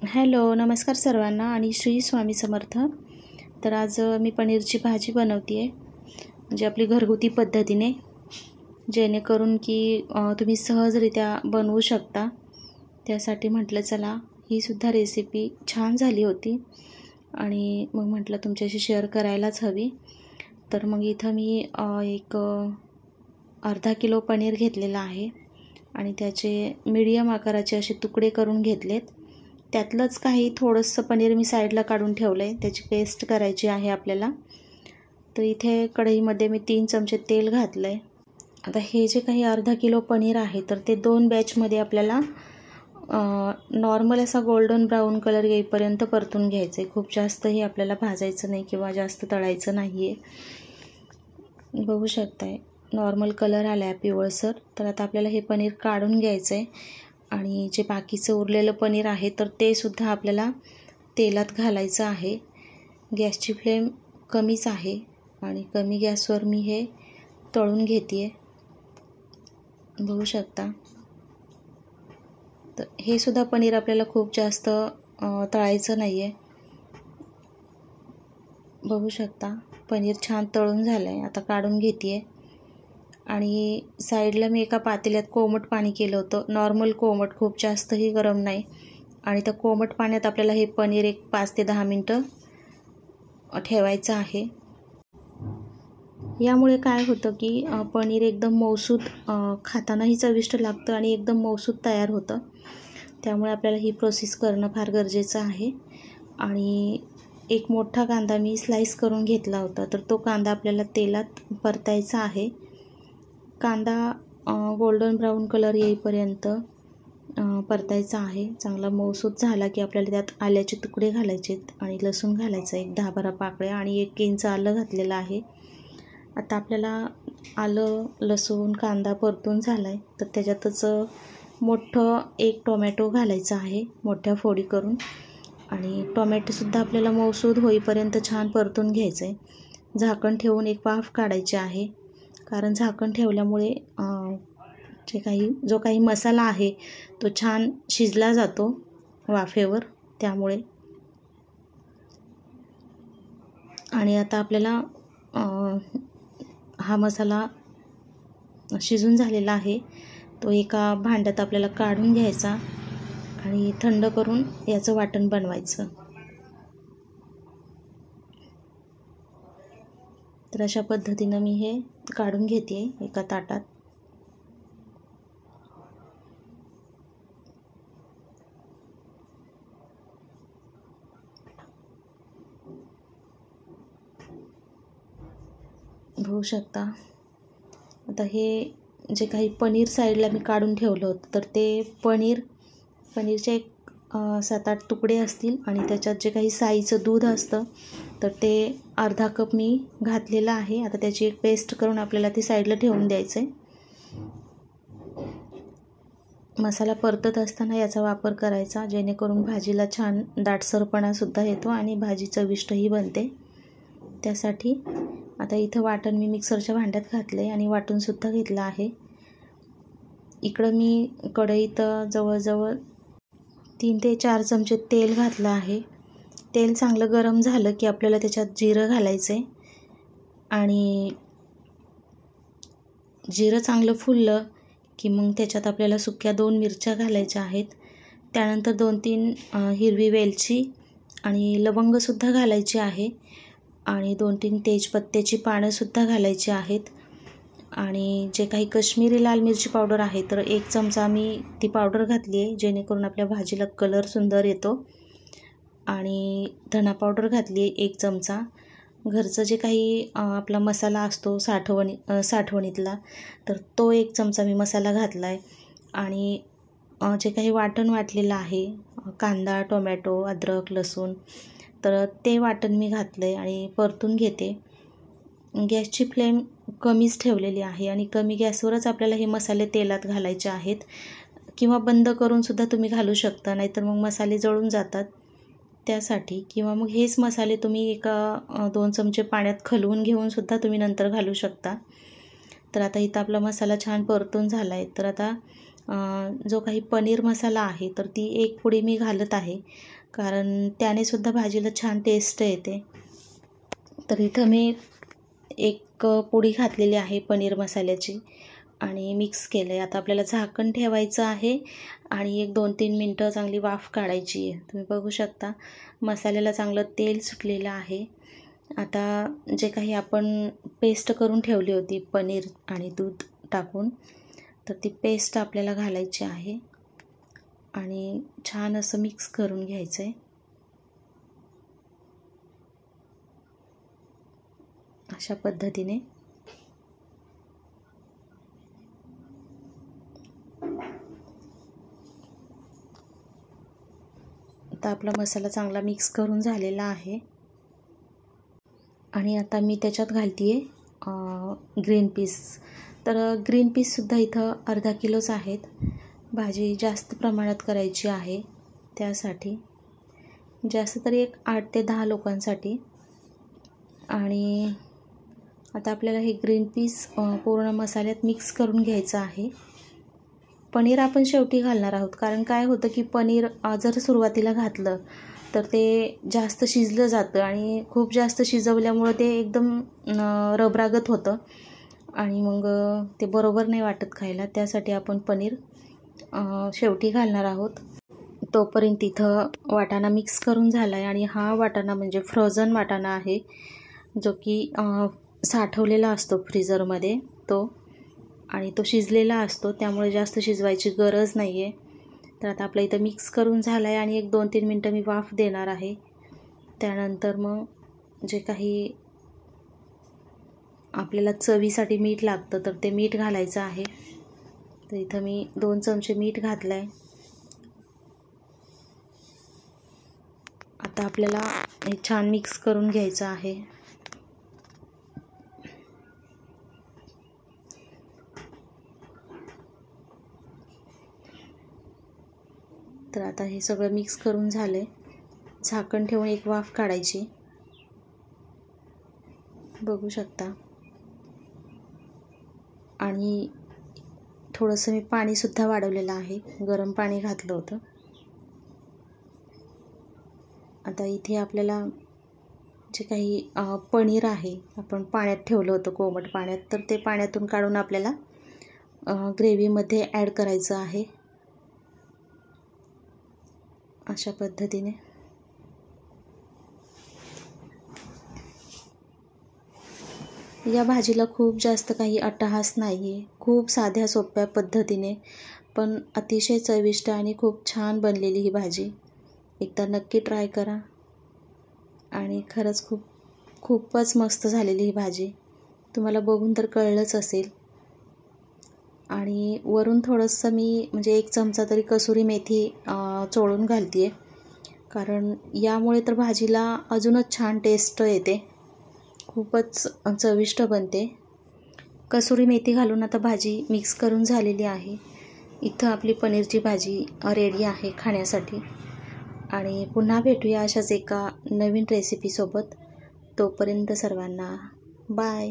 Hello, नमस्कार सर्वांना आणि श्री स्वामी समर्थ. तर आज मी पनीरची भाजी बनवते आहे, म्हणजे आपली घरगुती पद्धतीने, जेणेकरून की तुम्ही सहजरित्या बनवू शकता. त्यासाठी म्हटलं चला ही सुद्धा रेसिपी छान झाली होती आणि मग म्हटलं तुमच्याशी शेअर करायलाच हवी. तर मग इथं मी एक अर्धा किलो पनीर घेतलेला आहे आणि त्याचे मीडियम आकाराचे असे तुकडे करून घेतलेत. त्यातलंच काही थोडंसं पनीर मी साईडला काढून ठेवलं आहे, त्याची पेस्ट करायची आहे आपल्याला. तर इथे कढईमध्ये मी 3 चमचे तेल घातलं आहे. आता हे जे काही अर्धा किलो पनीर आहे तर ते 2 बॅचमध्ये आपल्याला नॉर्मल असा गोल्डन ब्राऊन कलर येईपर्यंत परतून घ्यायचं आहे. खूप जास्तही आपल्याला भाजायचं नाही किंवा जास्त तळायचं नाही आहे. बघू शकताय नॉर्मल कलर आला आहे पिवळसर. तर आता आपल्याला हे पनीर काढून घ्यायचं आहे आणि जे बाकीचं उरलेलं पनीर आहे तर ते सुद्धा आपल्याला तेलात घालायचं आहे. गॅसची फ्लेम कमीच आहे आणि कमी गॅसवर मी हे तळून घेते आहे. बघू शकता. तर हे सुद्धा पनीर आपल्याला खूप जास्त तळायचं नाही आहे. बघू शकता पनीर छान तळून झालं आहे. आता काढून घेते आहे आणि साईडला मी एका पातेल्यात कोमट पाणी केलं होतं. नॉर्मल कोमट, खूप जास्तही गरम नाही. आणि त्या कोमट पाण्यात आपल्याला हे पनीर एक 5 ते 10 मिनटं ठेवायचं आहे. यामुळे काय होतं की पनीर एकदम मऊसूत, खातानाही चविष्ट लागतं आणि एकदम मऊसूत तयार होतं. त्यामुळे आपल्याला ही प्रोसेस करणं फार गरजेचं आहे. आणि एक मोठा कांदा मी स्लाइस करून घेतला होता, तर तो कांदा आपल्याला तेलात परतायचा आहे. कांदा गोल्डन ब्राऊन कलर येईपर्यंत परतायचा आहे. चांगला मऊसूत झाला की आपल्याला त्यात आल्याचे तुकडे घालायचे आणि लसूण घालायचं, एक 10-12 पाकळ्या आणि 1 इंच आलं घातलेलं आहे. आता आपल्याला आलं, लसूण, कांदा परतून झाला आहे तर त्याच्यातच मोठं एक टोमॅटो घालायचं आहे, मोठ्या फोडी करून. आणि टोमॅटोसुद्धा आपल्याला मऊसूत होईपर्यंत छान परतून घ्यायचं आहे. झाकण ठेवून एक वाफ काढायची आहे, कारण झाकण ठेवल्यामुळे जो काही मसाला आहे तो छान शिजला जातो वाफेवर, त्यामुळे. आणि आता आपल्याला हा मसाला शिजून झालेला आहे तो एका भांड्यात आपल्याला काढून घ्यायचा आणि थंड करून याचं वाटण बनवायचं. तर अशा पद्धतीनं मी हे काढून घेते एका ताटात. बघू शकता. आता हे जे काही पनीर साईडला मी काढून ठेवलं होतं तर ते पनीरचे एक 7-8 तुकडे असतील आणि त्याच्यात जे काही साईचं दूध असतं तर ते अर्धा कप मी घातलेलं आहे. आता त्याची एक पेस्ट करून आपल्याला ती साईडला ठेवून द्यायचं आहे. मसाला परतत असताना याचा वापर करायचा, जेणेकरून भाजीला छान दाटसरपणासुद्धा येतो आणि भाजी चविष्टही बनते. त्यासाठी आता इथं वाटण मी मिक्सरच्या भांड्यात घातले आणि वाटूनसुद्धा घेतलं आहे. इकडं मी कढईत जवळजवळ 3 ते 4 चमचे तेल घातलं आहे. तेल चांगलं गरम झालं की आपल्याला त्याच्यात जिरं घालायचं आहे आणि जिरं चांगलं फुललं की मग त्याच्यात आपल्याला सुक्या 2 मिरच्या घालायच्या आहेत. त्यानंतर 2-3 हिरवी वेलची आणि लवंगसुद्धा घालायची आहे आणि 2-3 तेजपत्त्याची पानंसुद्धा घालायची आहेत. आणि जे काही काश्मीरी लाल मिरची पावडर आहे तर 1 चमचा मी ती पावडर घातली आहे, जेणेकरून आपल्या भाजीला कलर सुंदर येतो. आणि धना पावडर घातली आहे 1 चमचा. घरचं जे काही आपला मसाला असतो साठवणीतला तर तो 1 चमचा मी मसाला घातला आहे. आणि जे काही वाटण वाटलेलं आहे, कांदा, टोमॅटो, अद्रक, लसूण, तर ते वाटण मी घातलं आहे आणि परतून घेते. गॅसची फ्लेम कमीच ठेवलेली आहे आणि कमी गॅसवरच आपल्याला हे मसाले तेलात घालायचे आहेत, किंवा बंद करूनसुद्धा तुम्ही घालू शकता, नाहीतर मग मसाले जळून जातात त्यासाठी. किंवा मग हेच मसाले तुम्ही एका 2 चमचे पाण्यात खलवून घेऊनसुद्धा तुम्ही नंतर घालू शकता. तर आता इथं आपला मसाला छान परतून झाला आहे. तर आता जो काही पनीर मसाला आहे तर ती एक पुडी मी घालत आहे, कारण त्याने सुद्धा भाजीला छान टेस्ट येते. तर इथं मी एक पुडी घातलेली आहे पनीर मसाल्याची आणि मिक्स केलं आहे. आता आपल्याला झाकण ठेवायचं आहे आणि एक 2-3 मिनटं चांगली वाफ काढायची आहे. तुम्ही बघू शकता मसाल्याला चांगलं तेल सुटलेलं आहे. आता जे काही आपण पेस्ट करून ठेवली होती पनीर आणि दूध टाकून, तर ती पेस्ट आपल्याला घालायची आहे आणि छान असं मिक्स करून घ्यायचं आहे. अशा पद्धतीने आता आपला मसाला चांगला मिक्स करून झालेला आहे आणि आता मी त्याच्यात घालते ग्रीन पीस. तर ग्रीन पीससुद्धा इथं अर्धा किलोच आहेत. भाजी जास्त प्रमाणात करायची आहे, त्यासाठी जास्त तरी एक 8 ते 10 लोकांसाठी. आणि आता आपल्याला हे ग्रीन पीस पूर्ण मसाल्यात मिक्स करून घ्यायचं आहे. पनीर आपण शेवटी घालणार आहोत, कारण काय होतं की पनीर जर सुरुवातीला घातलं तर ते जास्त शिजलं जातं आणि खूप जास्त शिजवल्यामुळं ते एकदम रबरागत होतं आणि मग ते बरोबर नाही वाटत खायला. त्यासाठी आपण पनीर शेवटी घालणार आहोत. तोपर्यंत इथं वाटाणा मिक्स करून झाला आहे आणि हा वाटाणा म्हणजे फ्रोझन वाटाणा आहे, जो की साठवलेला असतो फ्रीझरमध्ये तो, आणि तो शिजलेला असतो, त्यामुळे जास्त शिजवायची गरज नाही आहे. तर आता आपलं इथं मिक्स करून झालं आहे आणि एक 2-3 मिनटं मी वाफ देणार आहे. त्यानंतर मग जे काही आपल्याला चवीसाठी मीठ लागतं तर ते मीठ घालायचं आहे. तर इथं मी 2 चमचे मीठ घातलं आहे. आता आपल्याला हे छान मिक्स करून घ्यायचं आहे. तर आता हे सगळं मिक्स करून झालं आहे. झाकण ठेवून एक वाफ काढायची. बघू शकता. आणि थोडंसं मी पाणीसुद्धा वाढवलेलं आहे, गरम पाणी घातलं होतं. आता इथे आपल्याला जे काही पनीर आहे आपण पाण्यात ठेवलं होतं, कोमट पाण्यात, तर ते पाण्यातून काढून आपल्याला ग्रेव्हीमध्ये ॲड करायचं आहे. अशा पद्धतीने या भाजीला खूप जास्त काही अट्टहास नाही आहे. खूप साध्या सोप्या पद्धतीने पण अतिशय चविष्ट आणि खूप छान बनलेली ही भाजी. एकदा नक्की ट्राय करा आणि खरंच खूपच मस्त झालेली ही भाजी. तुम्हाला बघून तर कळलंच असेल. आणि वरून थोडंसं मी म्हणजे 1 चमचा तरी कसुरी मेथी चोळून घालते आहे, कारण यामुळे तर भाजीला अजूनच छान टेस्ट येते, खूपच चविष्ट बनते. कसुरी मेथी घालून आता भाजी मिक्स करून झालेली आहे. इथं आपली पनीरची भाजी रेडी आहे खाण्यासाठी. आणि पुन्हा भेटूया अशाच एका नवीन रेसिपीसोबत. तोपर्यंत सर्वांना बाय.